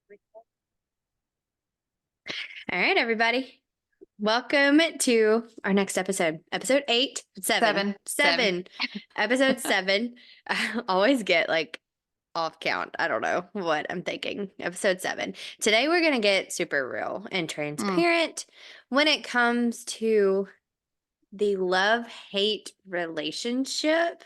All right, everybody. Welcome to our next episode. Episode 8, 7, Seven. 7. Episode 7. I always get like off count. I don't know what I'm thinking. Episode 7. Today we're going to get super real and Mm, transparent when it comes to the love-hate relationship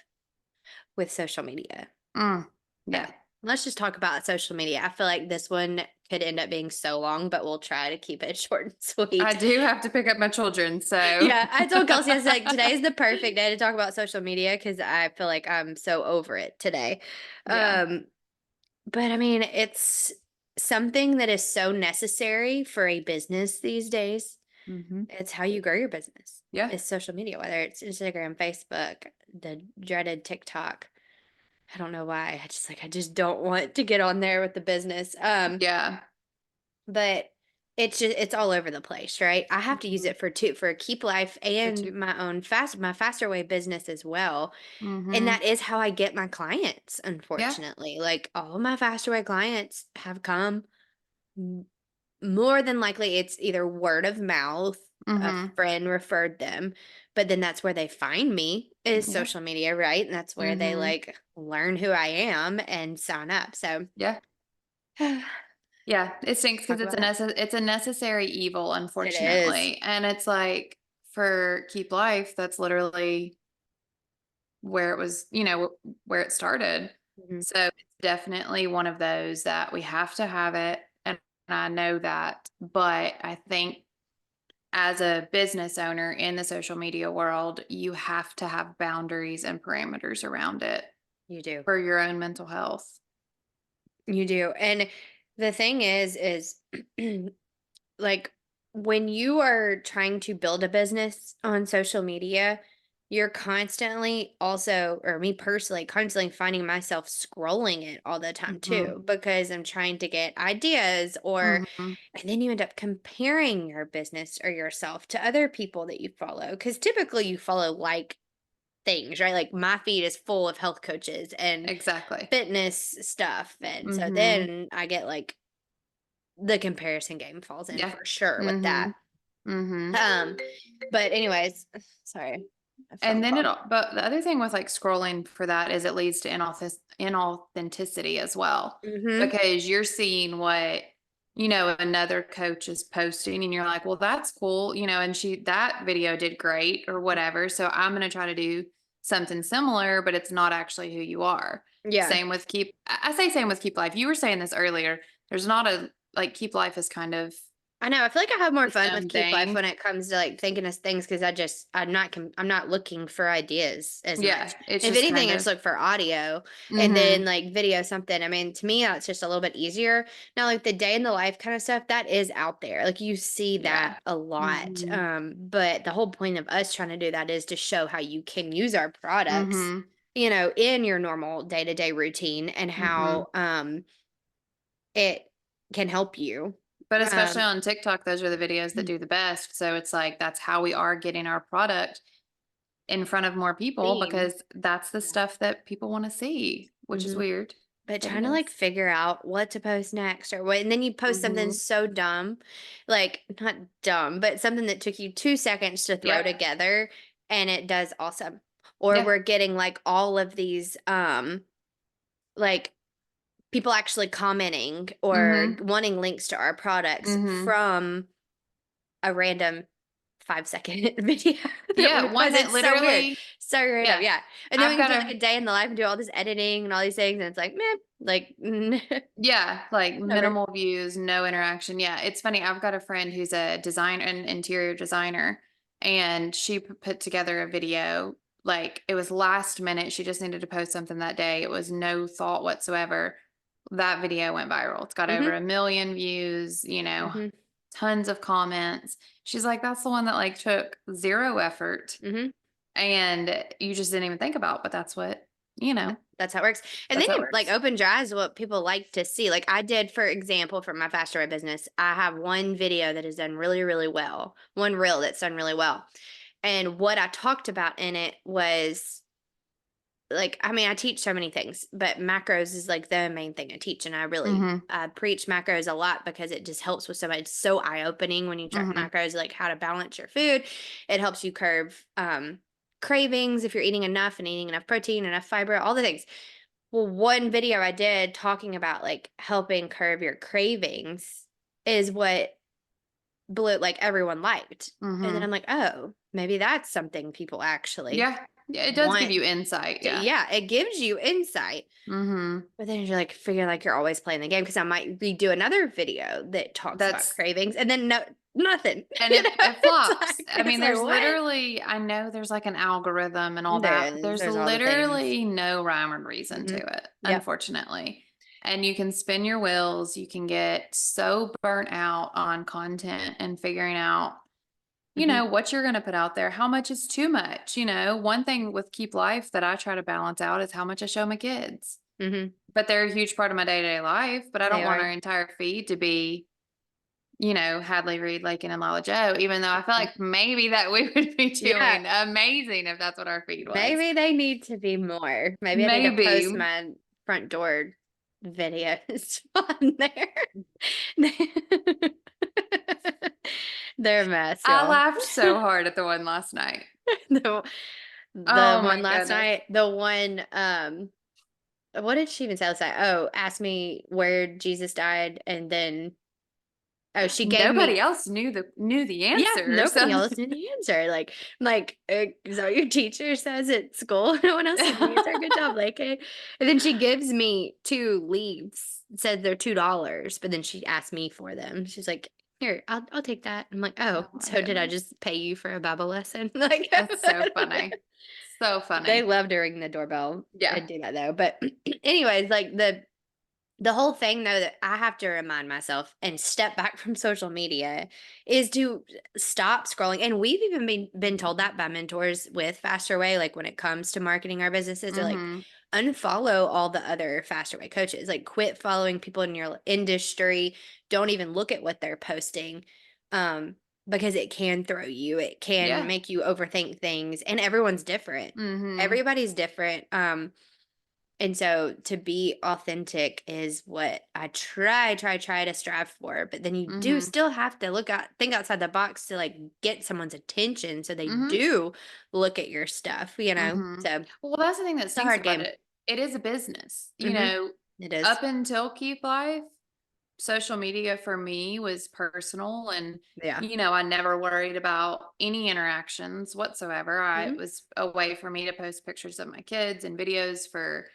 with social media. mm. Yeah. Yeah. Let's just talk about social media. I feel like this one could end up being so long, but we'll try to keep it short and I sweet. do have to pick up my children, so Yeah, I told Kelsey, I was like, today is the perfect day to talk about social media because I feel like I'm so over it today. yeah. Um, but I mean, it's something that is so necessary for a business these days. Hmm. It's how you grow your business. Yeah. It's social media, whether it's Instagram, Facebook, the dreaded TikTok. I don't know why. I just don't want to get on there with the business. Yeah. But it's all over the place, right? I have to use Hmm. it for Keep Life For two. and my faster way business as well. And Hmm. that is how I get my clients, Yeah. unfortunately. Like all of my faster way clients have come m- more than likely it's either word of mouth, a Hmm. friend referred them, but then that's where they find me is Yeah. social media, right? And that's where they Hmm. like learn who I am and sign up. So Yeah. talk Yeah. It stinks because about that. it's a necessary evil, It is. unfortunately. And it's like for Keep Life, that's literally where it was, where it started. Mhm. So it's definitely one of those that we have to have it. And I know that, but I think as a business owner in the social media world, you have to have boundaries and parameters around it You do. for your own mental health. You do. And the thing is like when you are trying to build a business on social media, you're constantly also, or me personally, constantly finding myself scrolling it all the time Hmm. too, because I'm trying to get ideas Hmm. and then you end up comparing your business or yourself to other people that you follow. Because typically you follow like things, right? Like my feed is full of health coaches and Exactly. fitness stuff. And so Hmm. then I get like the comparison game falls in Yeah. for sure with Hmm. that. Hmm. Um, but anyways, sorry, a phone And then call. but the other thing with like scrolling for that is it leads to inauthenticity as well. Mm-hmm. Because you're seeing what, another coach is posting and you're like, well, that's cool, and that video did great or whatever. So I'm going to try to do something similar, but it's not actually who you are. Yeah. I say same with Keep Life. You were saying this earlier. There's not a, like, Keep Life is kind of I know. I feel like I have more its fun with own Keep Life thing. when it comes to like thinking of things because I'm not looking for ideas as Yeah. much. It's If just anything, kind I just of, look for audio and then mm-hmm. like video something. I mean, to me, that's just a little bit easier. Now, like the day in the life kind of stuff, that is out there. Like you see that Yeah. a lot. Mm-hmm. But the whole point of us trying to do that is to show how you can use our products, Mm-hmm. in your normal day-to-day routine and Mm-hmm. how it can help you. But especially Um, on TikTok, those are the videos that do the best. So it's like that's how we are getting our product in front of more people theme. because that's the stuff that people want to see, which is Mhm. weird, But but trying it to like is. figure out what to post next or what, and then you post something Mm-hmm. so dumb, like not dumb, but something that took you 2 seconds to throw Yep. together and it does awesome. Or Yeah. we're getting like all of these, like people actually commenting or Mm-hmm. wanting links to our products Mm-hmm. from a random 5-second video that we Yeah. One post. that It's so weird. literally, So random. yeah. Yeah. And then we I've can got do like a a day in the life and do all this editing and all these things. And it's like, meh, like, Yeah, like whatever. minimal views, no interaction. Yeah, it's funny. I've got a friend who's a designer, an interior designer, and she put together a video. Like it was last minute. She just needed to post something that day. It was no thought whatsoever. That video went viral. It's got over Mm-hmm. 1 million views, Mm-hmm. tons of comments. She's like, that's the one that like took zero effort Mm-hmm. and you just didn't even think about, but That's how it works. And then that's how it it like works. opens your eyes to what people like to see. Like I did, for example, for my faster way business, I have one video that has done really, really well. One reel that's done really well. And what I talked about in it was like, I mean, I teach so many things, but macros is like the main thing I teach. And I really Mhm. preach macros a lot because it just helps with somebody. It's so eye opening when you track Mhm. macros, like how to balance your food. It helps you curb cravings if you're eating enough and eating enough protein, enough fiber, all the things. Well, one video I did talking about like helping curb your cravings is what blew like everyone liked. And then I'm Mhm. like, oh, maybe that's something people actually Yeah. Yeah, it does give want you insight, to, yeah. yeah, it gives you insight. Mhm. But then you're like figure like you're always playing the game because I might redo another video that talks about That's cravings and then no nothing. and You it know, it flops. I it's mean, like there's what? literally I know there's like an algorithm and all that, but There's there's there's all the things. literally no rhyme or reason to Hmm. it, Yep. unfortunately. And you can spin your wheels, you can get so burnt out on content and figuring out, Hmm. what you're gonna put out there, how much is too much, One thing with Keep Life that I try to balance out is how much I show my kids. Hmm. But they're a huge part of my day-to-day life, but I They don't want are. our entire feed to be Hadley, Reed, Lakin, and Lala Joe, even though I feel Mhm. like maybe that we would be Yeah. doing amazing if that's what our feed was. Maybe they need to be more. Maybe I need to post Maybe. my front door videos on there. They're a mess, I y'all. laughed so hard at the one last night. The the Oh one my last goodness. night, the one what did she even say last night? Oh, asked me where Jesus died and then oh, she gave Nobody me else knew the yeah, answer or nobody else something. knew the answer. Like, is that what your teacher says at school? No one else knew the answer. Good job, Lake. And then she gives me two leaves. Said they're $2, but then she asked me for them. She's like, "Here, I'll take that." I'm like, "Oh, Oh my so did I goodness. just pay you for a Bible lesson?" Like, That's so funny. So they funny. love to ring the doorbell Yeah. and do that though. But anyways, like the whole thing though that I have to remind myself and step back from social media is to stop scrolling. And we've even been told that by mentors with Faster Way, like when it comes to marketing our businesses, they're like, Mhm. unfollow all the other Faster Way coaches. Like quit following people in your industry. Don't even look at what they're posting. Because it can throw you, it can Yeah. make you overthink things, and everyone's different. Mhm. Everybody's different. And so to be authentic is what I try to strive for. But then you do Mhm. still have to think outside the box to like get someone's attention so they Mhm. do look at your stuff, you know? Mhm. So Well, that's the thing that it's a stinks hard about game. it. It is a business. Hmm. It is. Up until Keep Life, social media for me was personal and Yeah. I never worried about any interactions whatsoever. It Hmm. was a way for me to post pictures of my kids and videos for,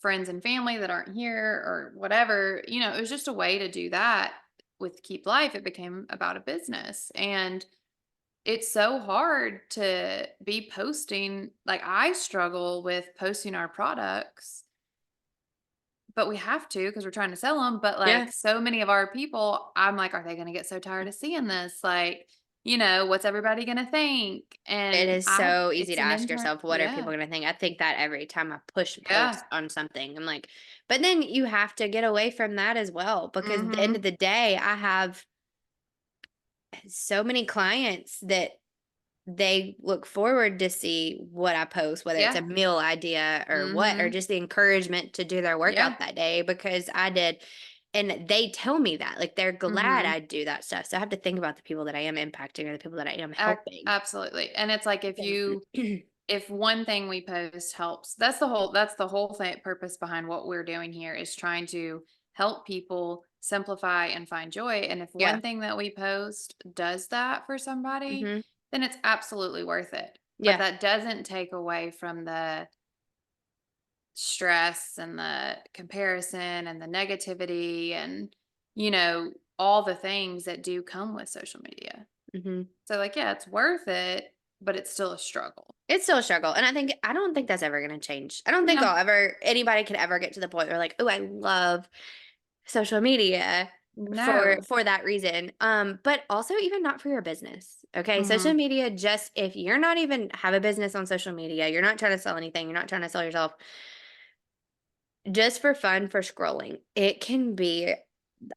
friends and family that aren't here or whatever. It was just a way to do that. With Keep Life, it became about a business. And it's so hard to be posting. Like, I struggle with posting our products, but we have to because we're trying to sell them. But Yeah. like so many of our people, I'm like, are they going to get so tired of seeing this? Like, what's everybody going to think? It And is so easy it's to an ask intern. yourself, what are Yeah. people going to think? I think that every time I push Yeah. post on something, I'm like, but then you have to get away from that as well because at the end of Mm-hmm. the day, I have so many clients that they look forward to see what I post, whether it's a Yeah. meal idea or what, or Mm-hmm. just the encouragement to do their Yeah. workout that day because I did. And they tell me that, like, they're glad Mm-hmm. I do that stuff. So I have to think about the people that I am impacting or the people that I am helping. Absolutely. And it's like So, if one thing we post helps, that's the whole thing purpose behind what we're doing here is trying to help people simplify and find joy. And if yeah. one thing that we post does that for somebody, Hmm. then it's absolutely worth it. But Yeah. that doesn't take away from the stress and the comparison and the negativity and all the things that do come with social media. Hmm. So like, yeah, it's worth it, but it's still a struggle. It's still a struggle. And I don't think that's ever going to change. I don't think No. anybody can ever get to the point where like, oh, I love social media No. for that reason. But also even not for your business. Okay. Social Mhm. media, just if you're not even have a business on social media, you're not trying to sell anything, you're not trying to sell yourself, just for fun, for scrolling, it can be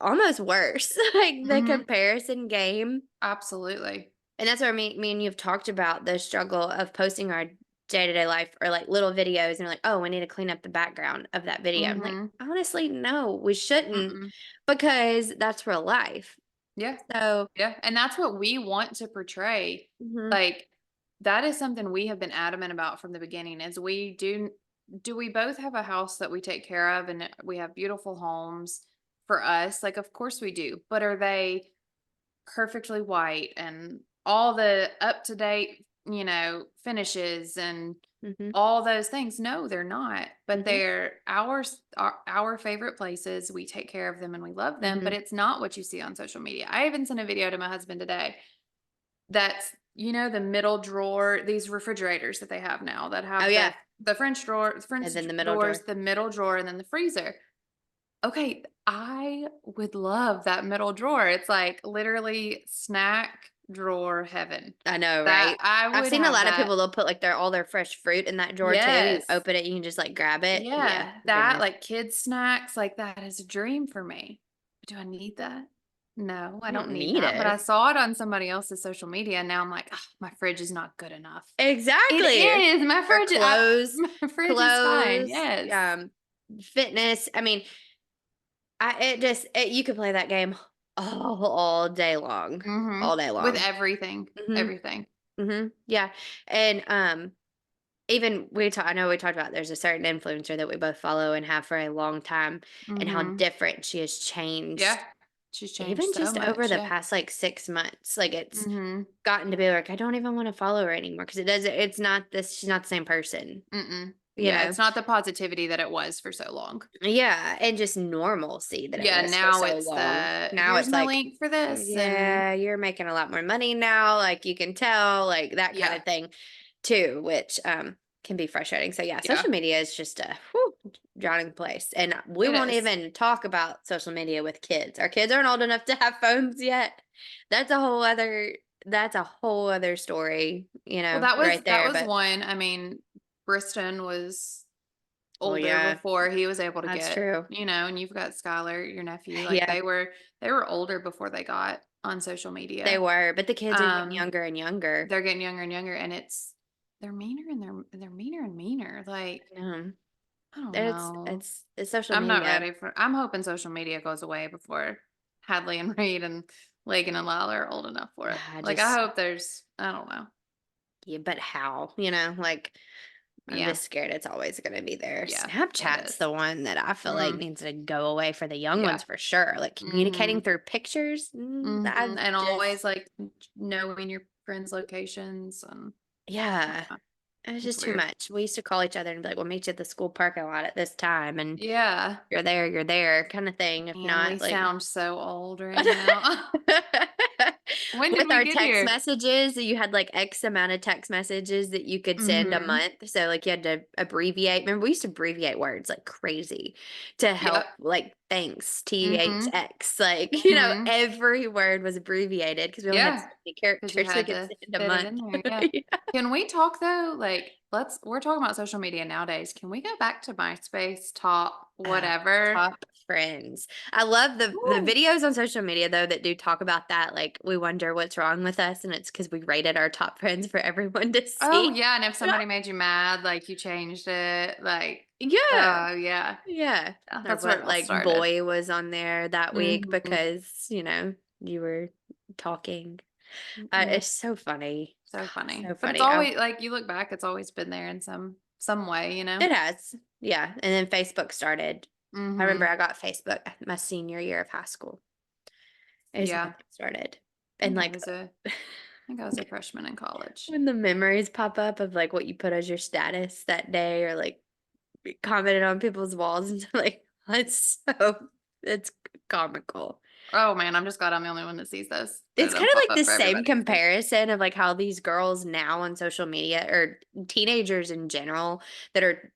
almost worse. Like the Mhm. comparison game. Absolutely. And that's where me and you've talked about the struggle of posting our day-to-day life or like little videos and they're like, oh, we need to clean up the background of that video. I'm like, Mhm. honestly, no, we shouldn't Mm-mm. because that's real life. Yeah. So, Yeah, and that's what we want to portray. mhm, Like, that is something we have been adamant about from the beginning is we both have a house that we take care of and we have beautiful homes for us? Like, of course we do, but are they perfectly white and all the up to date, finishes and mhm, all those things? No, they're not. But mhm, they're our favorite places. We take care of them and we love them, but mhm. it's not what you see on social media. I even sent a video to my husband today that's the middle drawer, these refrigerators that they have now that Oh have yeah, the French drawer, the French and then the middle doors, drawer. the middle drawer, and then the freezer. Okay, I would love that middle drawer. It's like literally snack drawer heaven. I know, That right? I I've would seen a have lot of that. people, they'll put like all their fresh fruit in that drawer too. You Yes. open it, you can just like grab it. Yeah, Yeah, that, goodness. like, kids snacks, like, that is a dream for me. Do I need that? No, I You don't don't need need that, but I it. saw it on somebody else's social media, and now I'm like, "Ugh, my fridge is not good enough." It Exactly. is, Or clothes, my fridge is fine, clothes, yes. fitness. I mean, you could play that game all day long, Mhm. all day With long. everything, Mhm, everything. mhm, yeah, and, even I know we talked about there's a certain influencer that we both follow and have for a long time and how Mhm. different she has Yeah. changed She's changed even so just over much, the yeah. past, like, 6 months. Like, it's Mhm. gotten to be like, I don't even wanna follow her anymore because it's not this she's not the same person, Mm-mm. you Yeah, know? it's not the positivity that it was for so long. Yeah, and just normalcy that it Yeah, was for now so it's long. the, Now "Here's it's my like, link for this," and yeah, you're making a lot more money now, like, you can tell, like, that yeah, kinda thing too, which, can be frustrating. So, yeah, yeah, social media is just a, whew, drowning place, and we it won't is. even talk about social media with kids. Our kids aren't old enough to have phones yet. That's a whole other that's a whole other story, Well, that was right that there, was but one. I mean, Briston was well, older yeah, before he was able to that's get, true. and you've got Skylar, your nephew, like Yeah, they were older before they got on social they media. were, but the kids are getting Um, younger and younger. they're getting younger and younger, and they're meaner and they're meaner and meaner. Like, I know. I don't It's know. it's it's social I'm not media. ready I'm hoping social media goes away before Hadley and Reed and Lagan and Lyle are old enough for it. I Like, I just hope I don't know. yeah, but how? Like I'm Yeah. just scared it's always gonna be there. Yeah, it Snapchat's is. the one that I feel like Mm, needs to go away for the young yeah. ones for sure. Like communicating Mhm. through pictures, Mhm, that's and just always, like, knowing your friends' locations, and I yeah. don't know, It's it's just too weird. much. We used to call each other and be like, "We'll meet you at the school parking lot at this time," and Yeah. you're there, kind of thing. If Man, we not, like sound so old right now. When did with we our get text here? messages, you had like X amount of text messages that you could send a Mhm. month. So like you had to abbreviate. Remember, we used to abbreviate words like crazy to Yep. help like thanks, Mhm. THX. Like, Mhm. every word was abbreviated because we only had so Yeah. many 'Cause you characters we had could to send a fit it month. in there, yeah. Yeah. Can we talk though? Like, we're talking about social media nowadays. Can we go back to MySpace, top, Oh, whatever? top friends. I love the Woo! videos on social media though that do talk about that. Like we wonder what's wrong with us, and it's because we rated our top friends for everyone to Oh, see. yeah, and if somebody made you mad, like, you changed it, like, Yeah. oh, yeah. Yeah. Yeah, Or that's where it what all like started. boy was on there that week Mhm. because, you were talking. Yeah, It's so funny. so funny. So But it's funny. always like, you look back, it's always been there in some way, you know? It has. Yeah. And then Facebook started. I remember Mhm. I got Facebook my senior year of high school is when Yeah. it started. I And think I like was a I think I was a freshman in college. when the memories pop up of like what you put as your status that day or like commented on people's walls and like it's comical. Oh, man, I'm just glad I'm the only one that sees those, that it It's kind don't of pop like up the for same everybody else. comparison of like how these girls now on social media or teenagers in general that are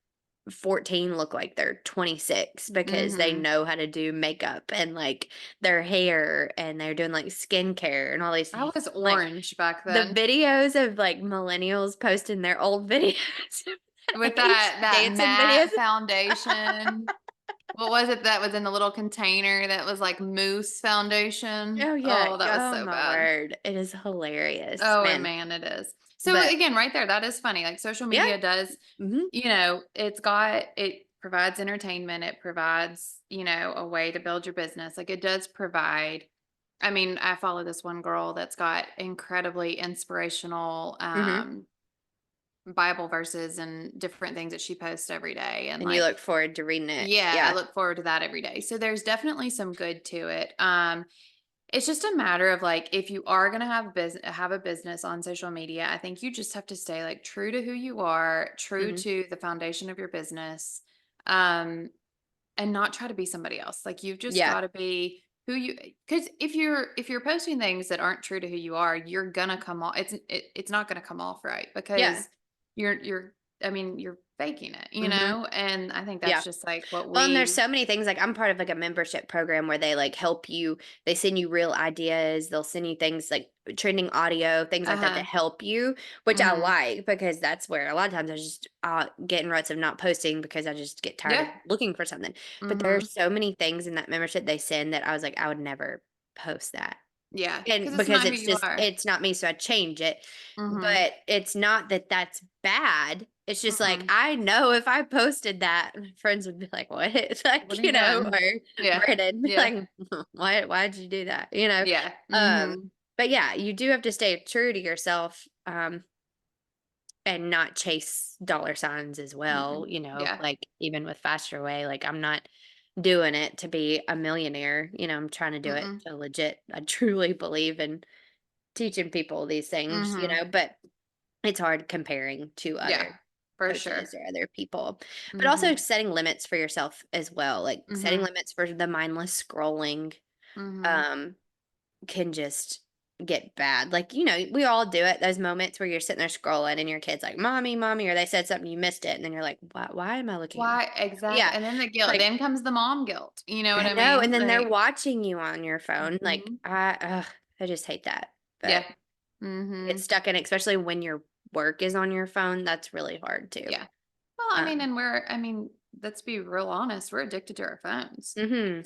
14 look like they're 26 because they Mhm. know how to do makeup and like their hair and they're doing like skincare and all these I things. was Like orange back the then videos of like millennials posting their old videos with age that dancing videos. matte foundation. What was it that was in the little container that was like mousse foundation? Oh, yeah. Oh, that was Oh, so my bad. word. It is hilarious, Oh, man. man, it is. So But again, right there, that is funny. Like social yeah. media does, Mhm. it provides entertainment, it provides, a way to build your business. Like it does provide. I mean, I follow this one girl that's got incredibly inspirational Mhm. Bible verses and different things that she posts every day. And And you like, look forward to reading it. yeah, I Yeah. look forward to that every day. So there's definitely some good to it. It's just a matter of like if you are gonna have a business on social media, I think you just have to stay like true to who you are, true Mhm. to the foundation of your business, um, and not try to be somebody else. Like you've just Yeah. got to be who you. Because if you're posting things that aren't true to who you are, you're gonna come off. It's not gonna come off right Yeah. because you're. I mean, you're faking it, Mhm. and I think Yeah. that's just like what Well, and there's we. so many things, like, I'm part of, like, a membership program where they, like, help you. They send you real ideas, they'll send you things like trending audio, things Uh like that to huh. help you, which I Hmm. like because that's where a lot of times I just, get in ruts of not posting because I just get tired Yeah. of looking for something. But there are Hmm. so many things in that membership they send that I was like, "I would never post that." Yeah, because And it's because not who you are. it's not me, so I change it. Mhm, But it's not that that's bad. It's just like, mm. I know if I posted that, my friends would be like, "What?" It's What like, are you doing? or Yeah, Brandon be yeah, like, Why'd you do that?" You know? yeah, Um, mhm, but yeah, you do have to stay true to yourself, and not chase dollar signs as well, yeah, like, even with Faster Way, like, I'm not doing it to be a millionaire, I'm trying to do it mm, to legit I truly believe in teaching people these things, mhm, but it's hard comparing to yeah, other for sure. coaches or other people. But also Mhm, setting limits for yourself as well, like setting mhm, limits for the mindless scrolling, mhm. um, can just get bad. Like, we all do it. Those moments where you're sitting there scrolling and your kid's like, "Mommy, mommy," or they said something, you missed it. And then you're like, why am I looking at my Why phone?" Yeah. exactly, and then the guilt, Like, then comes the mom guilt, you know what I I know. And mean? then they're Like, watching you on your phone. Like, mhm, I just hate that. But yeah, get mhm, stuck in it, especially when your work is on your phone. That's really hard too. yeah. Well, Um, I mean, let's be real honest, we're addicted to our phones. mhm,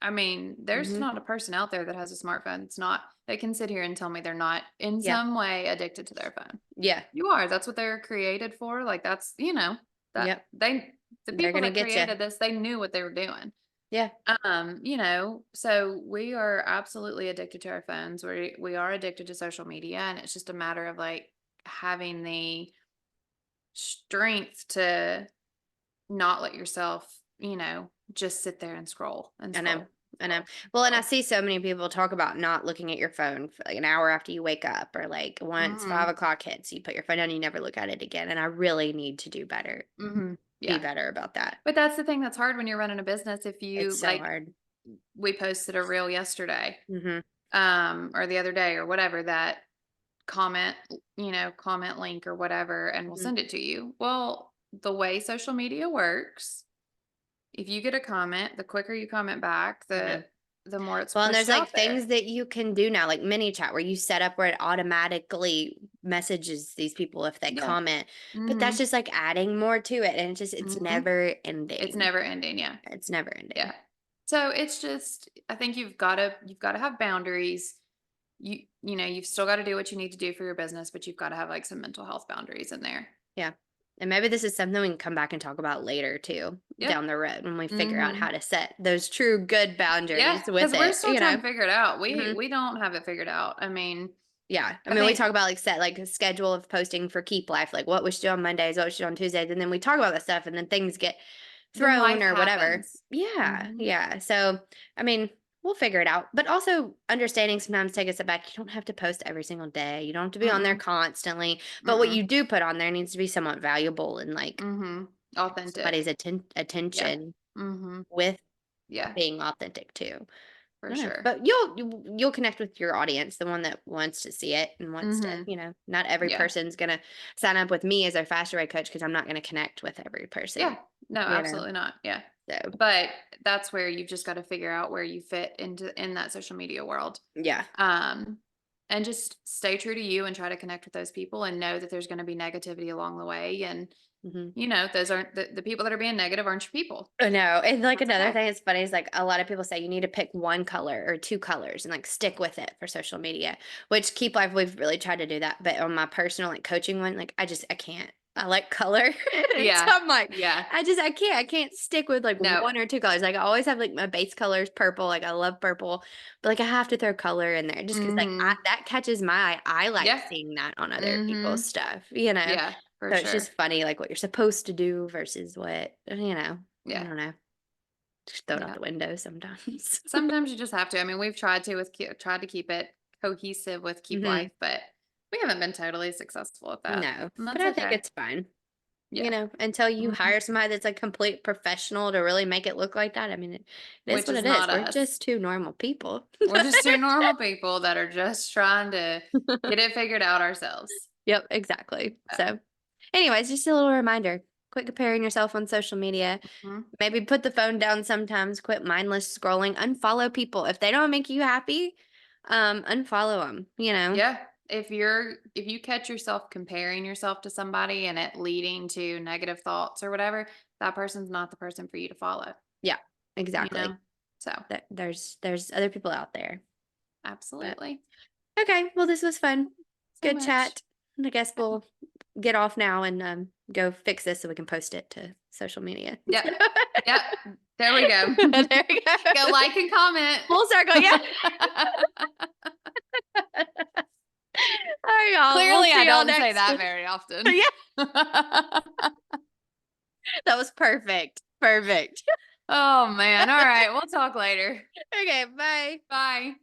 I mean, there's mhm. not a person out there that has a smartphone. It's not, they can sit here and tell me they're not in Yeah, some way addicted to their phone. yeah, You are. That's what they're created for. Like that yep. the They're people gonna that get you. created this, they knew what they were doing. Yeah, So we are absolutely addicted to our phones. We are addicted to social media, and it's just a matter of like having the strength to not let yourself, just sit there and scroll and I know, scroll, I know. scroll, Well, and I scroll. see so many people talk about not looking at your phone for like an hour after you wake up, or like once Hmm. 5 o'clock hits, you put your phone down, you never look at it again. And I really need to do better, be Yeah. better about that. But that's the thing that's hard when you're running a business. If you It's so like, hard. we posted a reel yesterday, Hmm. or the other day or whatever, that comment, comment link or whatever, and we'll Hmm. send it to you. Well, the way social media works, if you get a comment, the quicker you comment back, I know. the more it's Well, and there's pushed like out there. things that you can do now, like mini chat, where you set up where it automatically messages these people if they Yeah. comment. But that's Mhm. just like adding more to it. And it's Mhm. never It's ending. never ending, yeah. It's never ending. Yeah. So it's just, I think you've got to have boundaries. You've still got to do what you need to do for your business, but you've got to have like some mental health boundaries in there. Yeah. And maybe this is something we can come back and talk about later too, Yeah. down the road when we figure out how Mhm. to set those true good Yeah, boundaries with cuz we're it, still trying to figure it out. We Mhm. we don't have it figured out. I mean, Yeah. I I mean, we think talk about like set like a schedule of posting for Keep Life, like what we should do on Mondays, what we should do on Tuesdays, and then we talk about that stuff and then things get then thrown life or whatever. happens. Yeah. Mhm. Yeah. So, I mean, we'll figure it out. But also understanding sometimes take a step back. You don't have to post every single day. You don't have to be on there Mm-mm. constantly. But what you Mm-mm. do put on there needs to be somewhat valuable and like Mhm. somebody's Authentic. Yeah. attention Mhm. with Yeah, being authentic too. for I don't know, sure. but you'll connect with your audience, the one that wants to see it and wants to, Mhm. not every Yeah. person's gonna sign up with me as their faster rate coach because I'm not gonna connect with every Yeah. person, No, you know. absolutely not. Yeah. So But that's where you've just got to figure out where you fit in that social media world. yeah, Um And just stay true to you and try to connect with those people and know that there's gonna be negativity along the way, and, Mhm. those aren't the people that are being negative aren't your people. I know, and, like, That's another okay. thing that's funny is, like, a lot of people say you need to pick 1 color or 2 colors and, like, stick with it for social media, which Keep Life, we've really tried to do that, but on my personal, like, coaching one, like, I can't. I like color, so Yeah. I'm like, Yeah. I can't stick with, like, No. 1 or 2 colors, like, I always have, like, my base color is purple, like, I love purple, but, like, I have to throw color in there just because like, Mhm. that catches my eye. I like Yeah. seeing that on other people's Mhm. stuff, you know? Yeah, for So it's sure. just funny, like, what you're supposed to do versus what, I Yeah. don't know. Just throw it out Yeah. the window sometimes. Sometimes you just have to. I mean, we've tried to tried to keep it cohesive with Keep Mhm. Life, but we haven't been totally successful at that, No, and but that's I think okay. it's fine, Yeah. until you Mhm. hire somebody that's a complete professional to really make it look like that. I mean, it is Which what is it is. not We're us. just 2 normal people. We're just 2 normal people that are just trying to get it figured out ourselves. Yep, exactly. So, So, anyways, just a little reminder, quit comparing yourself on social media. mhm. Maybe put the phone down sometimes, quit mindless scrolling, unfollow people. If they don't make you happy, unfollow them. Yeah. If you catch yourself comparing yourself to somebody and it leading to negative thoughts or whatever, that person's not the person for you to follow, Yeah, you know? exactly. So, There's other people out there. But absolutely. okay, well, this was fun. So Good much. chat. And I guess we'll get off now and go fix this so we can post it to social media. Yep. Yep. There we go. There we Go go. like and comment. Full circle, yeah. All right, y'all. We'll Clearly, I see y'all don't say next. that very often. Yeah, that was perfect. Perfect. Oh, man. All right. We'll talk later. Okay, bye. Bye.